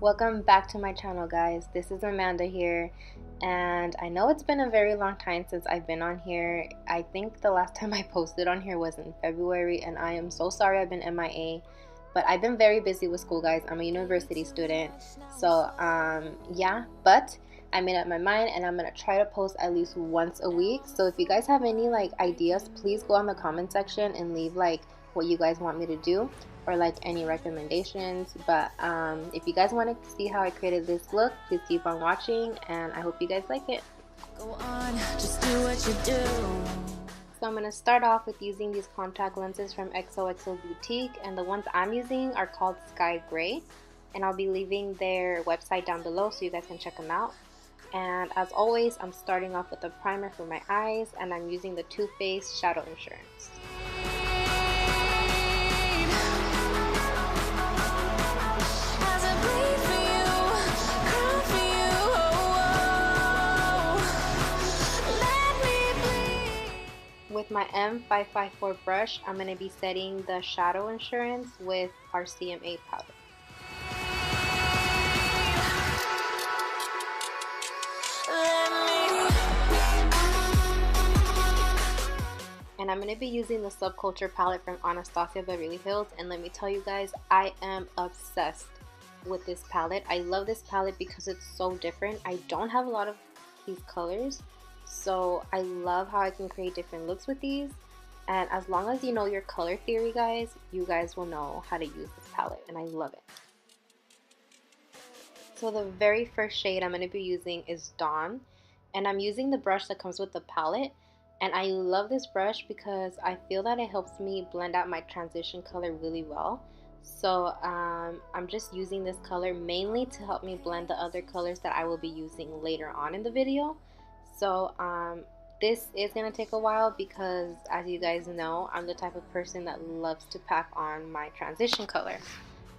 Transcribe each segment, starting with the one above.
Welcome back to my channel, guys. This is Amanda here, and I know it's been a very long time since I've been on here. I think the last time I posted on here was in February, and I am so sorry I've been MIA, but I've been very busy with school, guys. I'm a university student, so yeah, but I made up my mind and I'm gonna try to post at least once a week. So if you guys have any ideas, please go on the comment section and leave what you guys want me to do, or any recommendations. But if you guys want to see how I created this look, please keep on watching, and I hope you guys like it. Go on, just do what you do. So I'm going to start off with using these contact lenses from XOXO Boutique, and the ones I'm using are called Sky Gray, and I'll be leaving their website down below so you guys can check them out. And as always, I'm starting off with a primer for my eyes, and I'm using the Too Faced Shadow Insurance. With my M554 brush, I'm going to be setting the Shadow Insurance with our CMA powder. And I'm going to be using the Subculture palette from Anastasia Beverly, and let me tell you guys, I am obsessed with this palette. I love this palette because it's so different. I don't have a lot of these colors, so I love how I can create different looks with these. And as long as you know your color theory, guys, you guys will know how to use this palette, and I love it. So the very first shade I'm going to be using is Dawn, and I'm using the brush that comes with the palette. And I love this brush because I feel that it helps me blend out my transition color really well. So I'm just using this color mainly to help me blend the other colors that I will be using later on in the video. So this is going to take a while because, as you guys know, I'm the type of person that loves to pack on my transition color.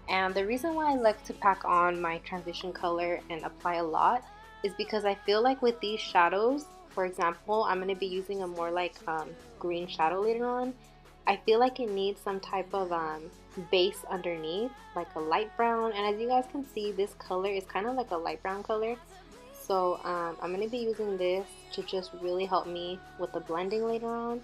And the reason why I like to pack on my transition color and apply a lot is because I feel like with these shadows, for example, I'm going to be using a more green shadow later on. I feel like it needs some type of base underneath, like a light brown. And as you guys can see, this color is kind of like a light brown color. So I'm going to be using this to just really help me with the blending later on.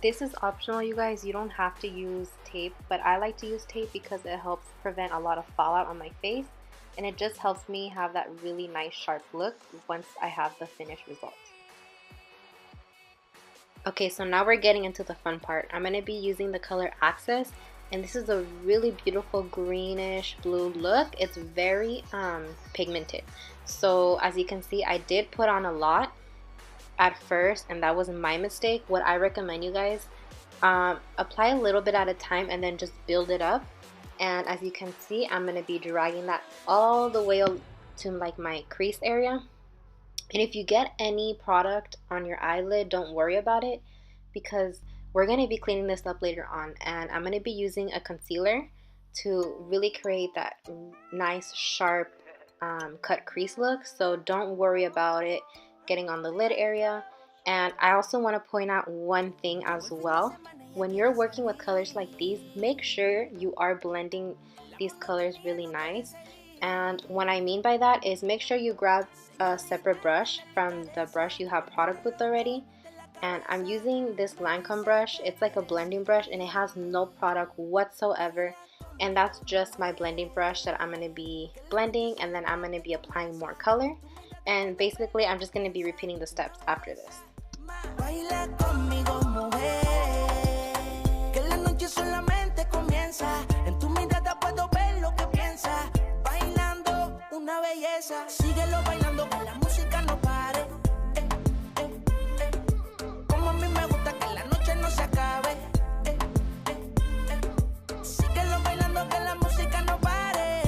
This is optional, you guys. You don't have to use tape, but I like to use tape because it helps prevent a lot of fallout on my face, and it just helps me have that really nice sharp look once I have the finished result. Okay, so now we're getting into the fun part. I'm going to be using the color Access, and this is a really beautiful greenish blue look. It's very pigmented. So as you can see, I did put on a lot at first, and that was my mistake. What I recommend, you guys, apply a little bit at a time and then just build it up. And as you can see, I'm going to be dragging that all the way to my crease area. And if you get any product on your eyelid, don't worry about it, because we're going to be cleaning this up later on, and I'm going to be using a concealer to really create that nice sharp cut crease look. So don't worry about it getting on the lid area. And I also want to point out one thing as well. When you're working with colors like these, make sure you are blending these colors really nice. And what I mean by that is make sure you grab a separate brush from the brush you have product with already. And I'm using this Lancome brush. It's like a blending brush, and it has no product whatsoever. And that's just my blending brush that I'm going to be blending, and then I'm going to be applying more color. And basically, I'm just going to be repeating the steps after this. belleza. Síguelo bailando que la música no pare. Como a mí me gusta que la noche no se acabe. Síguelo bailando que la música no pare.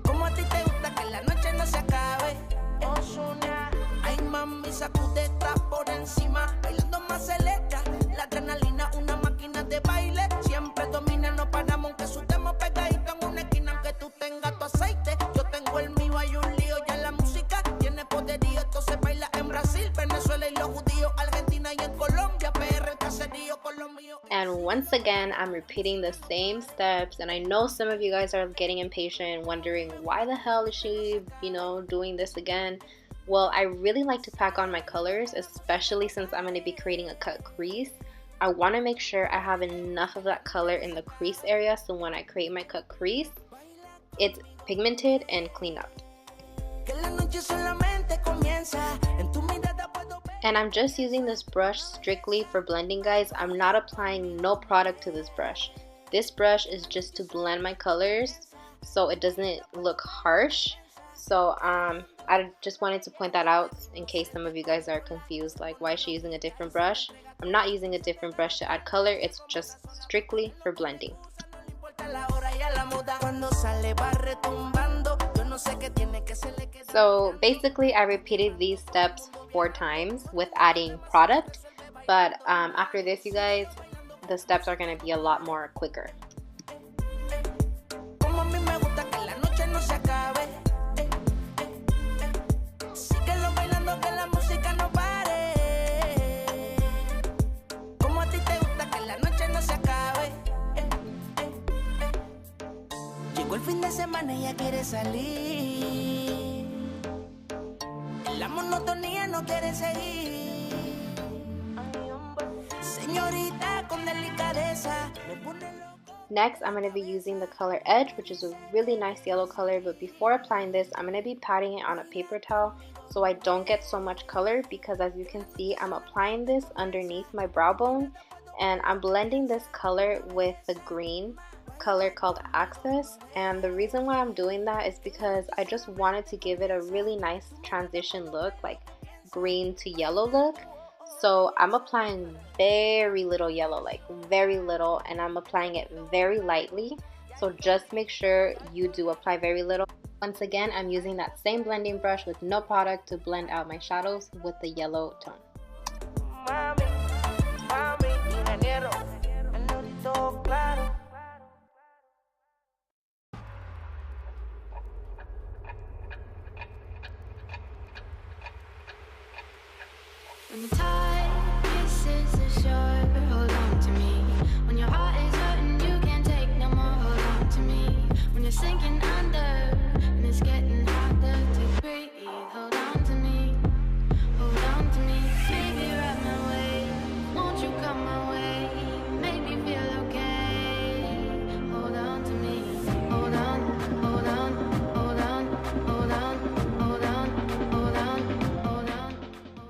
Como a ti te gusta que la noche no se acabe. Ozuna, ay mami, sacude por encima, bailando más selecta. La adrenalina, una máquina de baile. Siempre domina, no paramos aunque sudemos pegadito en una esquina. Aunque tú tengas tu aceite, yo tengo el mío. Hay un lío, ya la música tiene poderío. Esto se baila en Brasil, Venezuela y los judíos, Argentina y en Colombia, PR, el caserío con los míos. And once again, I'm repeating the same steps, and I know some of you guys are getting impatient and wondering why the hell is she, doing this again. Well, I really like to pack on my colors, especially since I'm going to be creating a cut crease. I want to make sure I have enough of that color in the crease area, so when I create my cut crease, it's pigmented and clean up. And I'm just using this brush strictly for blending, guys. I'm not applying no product to this brush. This brush is just to blend my colors so it doesn't look harsh. So I just wanted to point that out in case some of you guys are confused, like why is she using a different brush. I'm not using a different brush to add color, it's just strictly for blending. So basically I repeated these steps 4 times with adding product, but after this, you guys, the steps are going to be a lot more quicker. El fin de semana ella quiere salir. La monotonía no quiere seguir. Señorita con delicadeza me pone loco. Next, I'm going to be using the color Edge, which is a really nice yellow color, but before applying this, I'm going to be patting it on a paper towel so I don't get so much color, because as you can see, I'm applying this underneath my brow bone, and I'm blending this color with the green color called Access. And the reason why I'm doing that is because I just wanted to give it a really nice transition look, like green to yellow look. So I'm applying very little yellow, like very little, and I'm applying it very lightly. So just make sure you do apply very little. Once again, I'm using that same blending brush with no product to blend out my shadows with the yellow tone. When the tide kisses the shore, hold on to me. When your heart is hurting, you can't take no more, hold on to me. When you're sinking under and it's getting harder to breathe, hold on to me, hold on to me. Baby, ride my way, won't you come my way, make me feel okay. Hold on to me, hold on, hold on, hold on, hold on, hold on, hold on, hold on.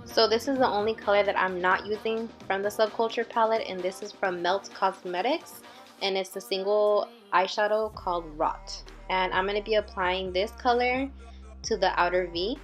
So this is the only color that I'm not using from the Subculture palette, and this is from Melt Cosmetics, and it's the single eyeshadow called Rot. And I'm going to be applying this color to the outer V.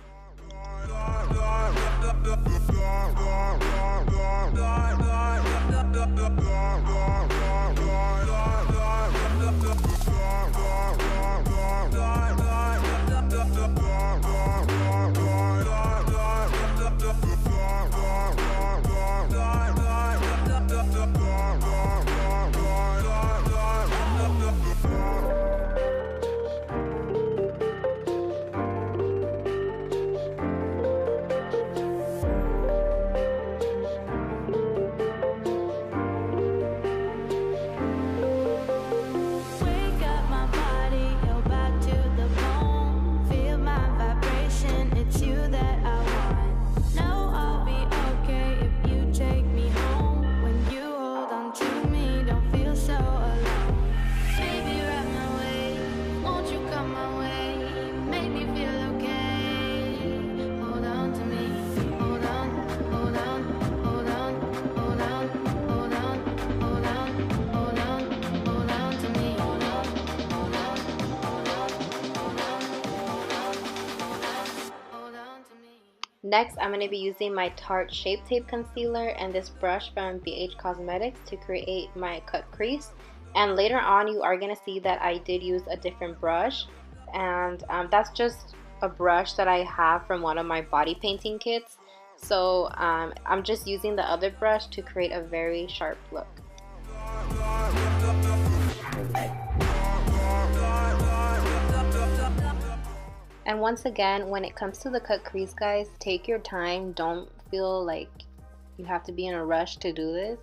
Next, I'm going to be using my Tarte Shape Tape Concealer and this brush from BH Cosmetics to create my cut crease. And later on, you are going to see that I did use a different brush. And that's just a brush that I have from one of my body painting kits. So I'm just using the other brush to create a very sharp look. And once again, when it comes to the cut crease, guys, take your time. Don't feel like you have to be in a rush to do this,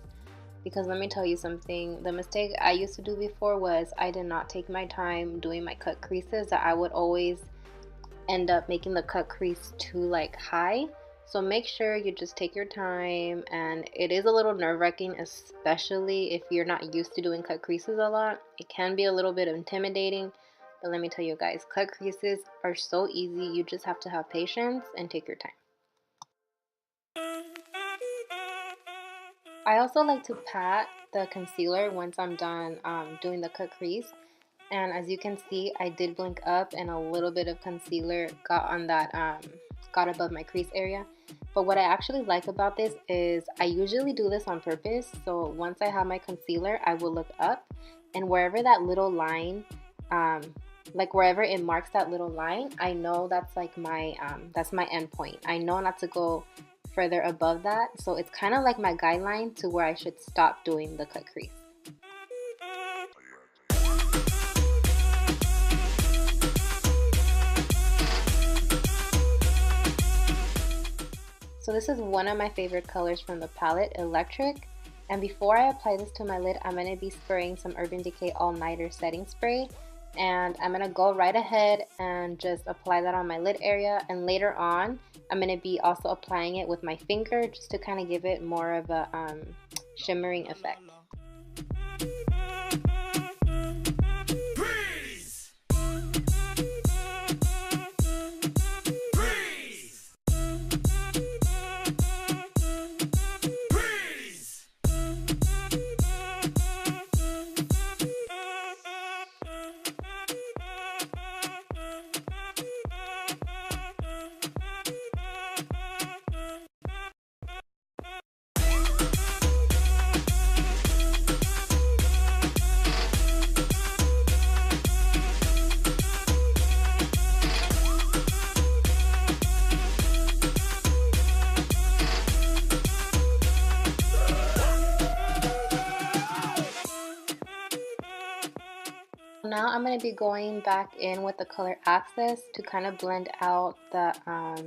because let me tell you something. The mistake I used to do before was I did not take my time doing my cut creases, that I would always end up making the cut crease too like high. So make sure you just take your time, and it is a little nerve-wracking, especially if you're not used to doing cut creases a lot. It can be a little bit intimidating. But let me tell you guys, cut creases are so easy. You just have to have patience and take your time. I also like to pat the concealer once I'm done doing the cut crease. And as you can see, I did blink up and a little bit of concealer got on that, got above my crease area. But what I actually like about this is I usually do this on purpose. So once I have my concealer, I will look up, and wherever that little line, like wherever it marks that little line, I know that's like my that's my end point. I know not to go further above that, so it's kind of like my guideline to where I should stop doing the cut crease. So this is one of my favorite colors from the palette, Electric. And before I apply this to my lid, I'm going to be spraying some Urban Decay All Nighter setting spray. And I'm going to go right ahead and just apply that on my lid area. And later on, I'm going to be also applying it with my finger just to kind of give it more of a shimmering effect. Now I'm going to be going back in with the color Access to kind of blend out the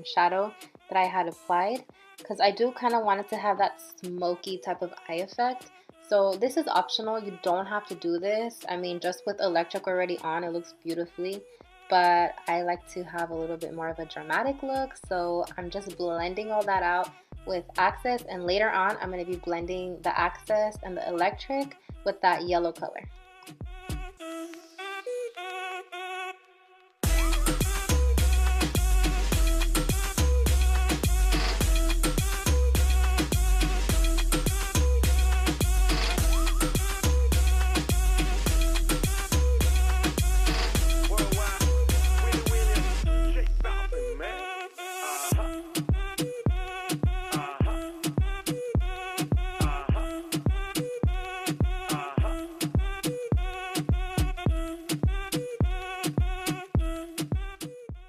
shadow that I had applied, because I do kind of want it to have that smoky type of eye effect. So this is optional. You don't have to do this. I mean, just with Electric already on, it looks beautifully. But I like to have a little bit more of a dramatic look, so I'm just blending all that out with Access, and later on I'm going to be blending the Access and the Electric with that yellow color.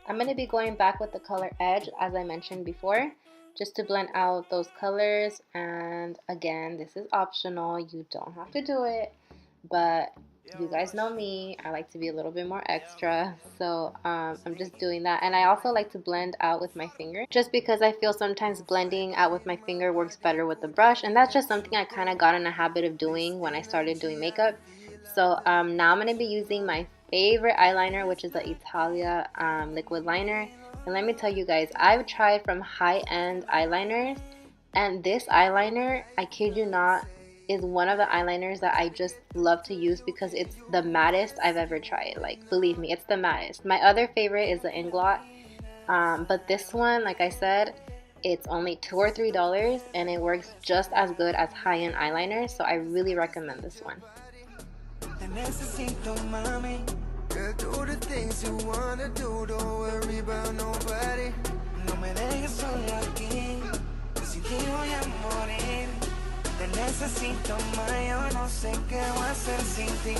I'm going to be going back with the color Edge, as I mentioned before, just to blend out those colors. And again, this is optional. You don't have to do it, but you guys know me. I like to be a little bit more extra, so I'm just doing that. And I also like to blend out with my finger, just because I feel sometimes blending out with my finger works better with the brush, and that's just something I kind of got in a habit of doing when I started doing makeup. So now I'm going to be using my favorite eyeliner, which is the Italia liquid liner. And let me tell you guys, I've tried from high-end eyeliners, and this eyeliner, I kid you not, is one of the eyeliners that I just love to use because it's the mattest I've ever tried. Like, believe me, it's the mattest. My other favorite is the Inglot, but this one, like I said, it's only $2 or $3, and it works just as good as high-end eyeliners, so I really recommend this one. Te necesito, mami. Do the things you wanna do. Don't worry about nobody. No me dejes sola. necesito más, yo no sé qué voy a hacer sin ti.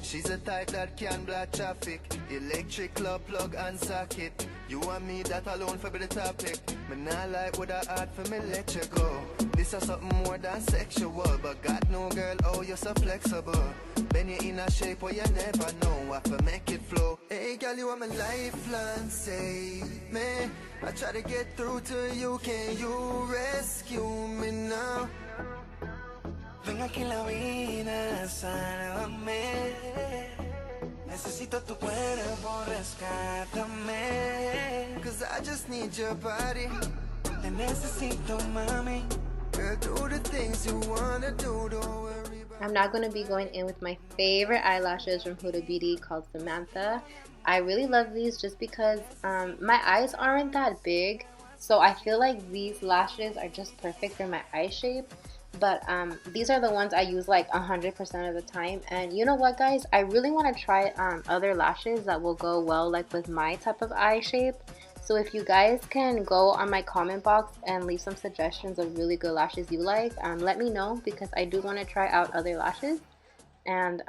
She's a type that can block traffic. Electric club plug and socket. You and me, that alone for be the topic. Me not like with a heart for me let you go. This is something more than sexual. But God know girl, oh you're so flexible. Bend you in a shape where you never know what to make it flow. Hey girl, you are my lifeline, save me. I try to get through to you, can you rescue me now? Ven aquí en la vida, sálvame. Necesito tu cuerpo, rescátame. Cause I just need your body. Te necesito, mami. Girl, do the things you wanna do, don't worry about. I'm now going to be going in with my favorite eyelashes from Huda Beauty called Samantha. I really love these just because my eyes aren't that big, so I feel like these lashes are just perfect for my eye shape. But these are the ones I use like 100% of the time. And you know what, guys, I really want to try other lashes that will go well like with my type of eye shape. So if you guys can go on my comment box and leave some suggestions of really good lashes you like, let me know, because I do want to try out other lashes. And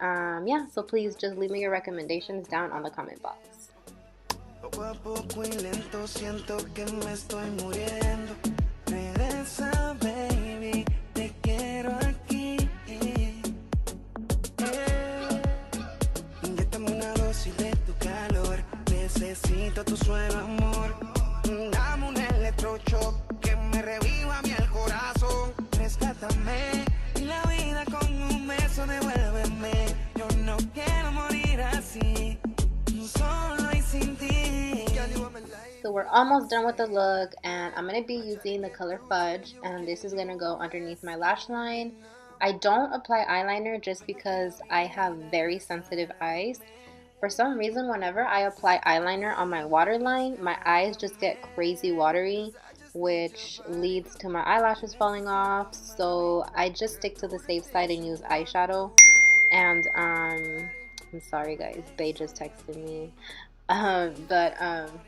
yeah, so please just leave me your recommendations down on the comment box. Poco a poco y lento siento que me estoy muriendo. Regresa, baby, te quiero aquí. Inyéctame una dosis de tu calor. Necesito tu suelo amor. Dame un electrochoc que me reviva mi el corazón. Rescátame y la vida con un beso devuélveme. Yo no quiero morir así, solo y sin ti. So we're almost done with the look, and I'm going to be using the color Fudge, and this is going to go underneath my lash line. I don't apply eyeliner just because I have very sensitive eyes. For some reason, whenever I apply eyeliner on my waterline, my eyes just get crazy watery, which leads to my eyelashes falling off. So I just stick to the safe side and use eyeshadow. And I'm sorry guys, they just texted me.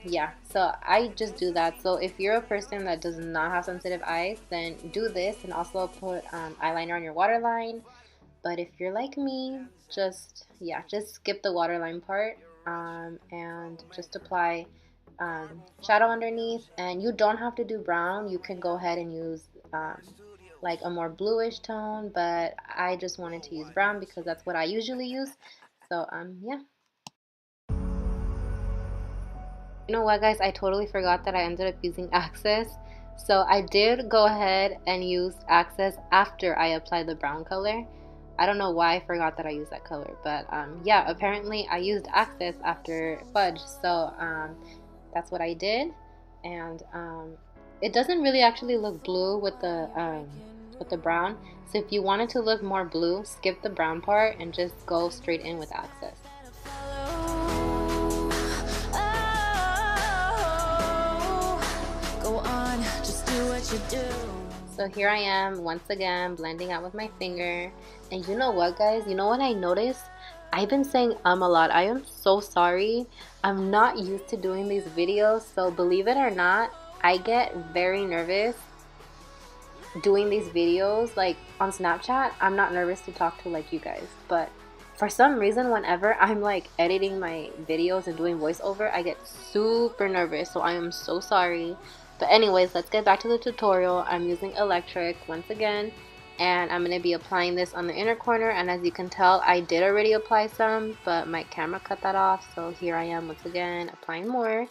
Yeah, so I just do that. So if you're a person that does not have sensitive eyes, then do this and also put eyeliner on your waterline. But if you're like me, just skip the waterline part and just apply shadow underneath. And you don't have to do brown. You can go ahead and use like a more bluish tone, but I just wanted to use brown because that's what I usually use. So yeah. You know what, guys, I totally forgot that I ended up using Access. So I did go ahead and use Access after I applied the brown color. I don't know why I forgot that I used that color, but yeah, apparently I used Access after Fudge. So that's what I did. And it doesn't really actually look blue with the brown. So if you want it to look more blue, skip the brown part and just go straight in with Access. So here I am once again blending out with my finger. And you know what, guys, you know what I noticed? I've been saying a lot. I am so sorry. I'm not used to doing these videos, so believe it or not, I get very nervous doing these videos. Like on Snapchat, I'm not nervous to talk to like you guys, but for some reason whenever I'm like editing my videos and doing voiceover, I get super nervous. So I am so sorry. But anyways, let's get back to the tutorial. I'm using electric once again, and I'm going to be applying this on the inner corner. And as you can tell, I did already apply some, but my camera cut that off. So here I am once again applying more.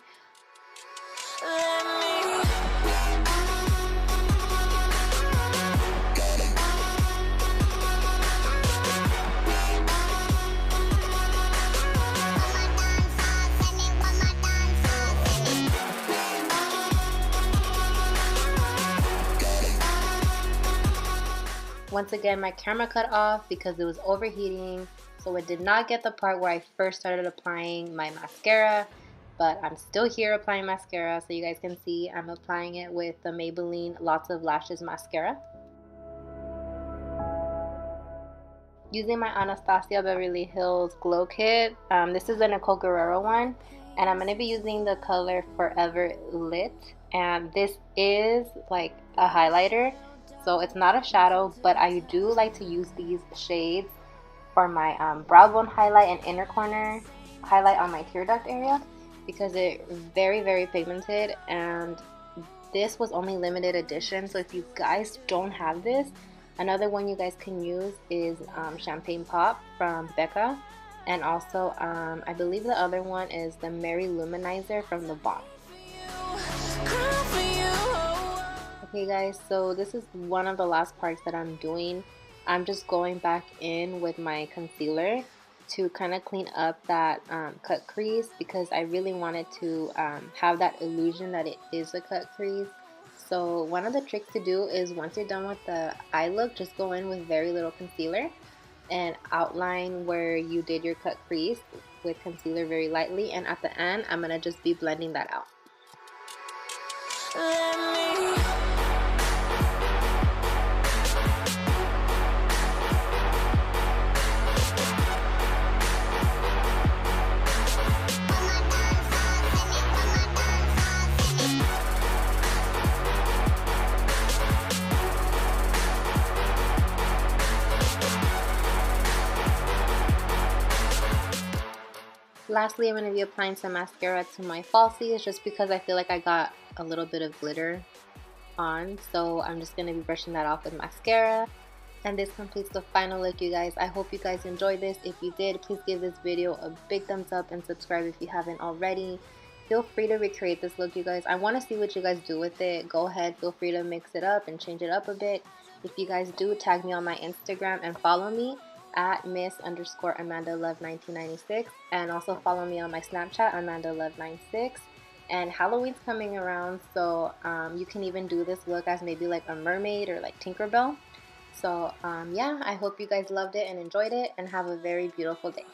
Once again, my camera cut off because it was overheating, so it did not get the part where I first started applying my mascara. but I'm still here applying mascara. So you guys can see I'm applying it with the Maybelline Lots of Lashes mascara. Using my Anastasia Beverly Hills Glow Kit. This is the Nicole Guerrero one, and I'm going to be using the color Forever Lit, and this is like a highlighter, so it's not a shadow, but I do like to use these shades for my brow bone highlight and inner corner highlight on my tear duct area, because it's very pigmented, and this was only limited edition. So if you guys don't have this, another one you guys can use is Champagne Pop from Becca, and also I believe the other one is the Mary Luminizer from The Balm. Okay guys, so this is one of the last parts that I'm doing. I'm just going back in with my concealer to kind of clean up that cut crease, because I really wanted to have that illusion that it is a cut crease. So one of the tricks to do is, once you're done with the eye look, just go in with very little concealer and outline where you did your cut crease with concealer very lightly, and at the end I'm going to just be blending that out. Lastly, I'm going to be applying some mascara to my falsies, just because I feel like I got a little bit of glitter on. So I'm just going to be brushing that off with mascara. And this completes the final look, you guys. I hope you guys enjoyed this. If you did, please give this video a big thumbs up and subscribe if you haven't already. Feel free to recreate this look, you guys. I want to see what you guys do with it. Go ahead, feel free to mix it up and change it up a bit. If you guys do, tag me on my Instagram and follow me at Miss_AmandaLove1996, and also follow me on my Snapchat, AmandaLove96. And Halloween's coming around, so you can even do this look as maybe like a mermaid or like Tinkerbell. So yeah, I hope you guys loved it and enjoyed it, and have a very beautiful day.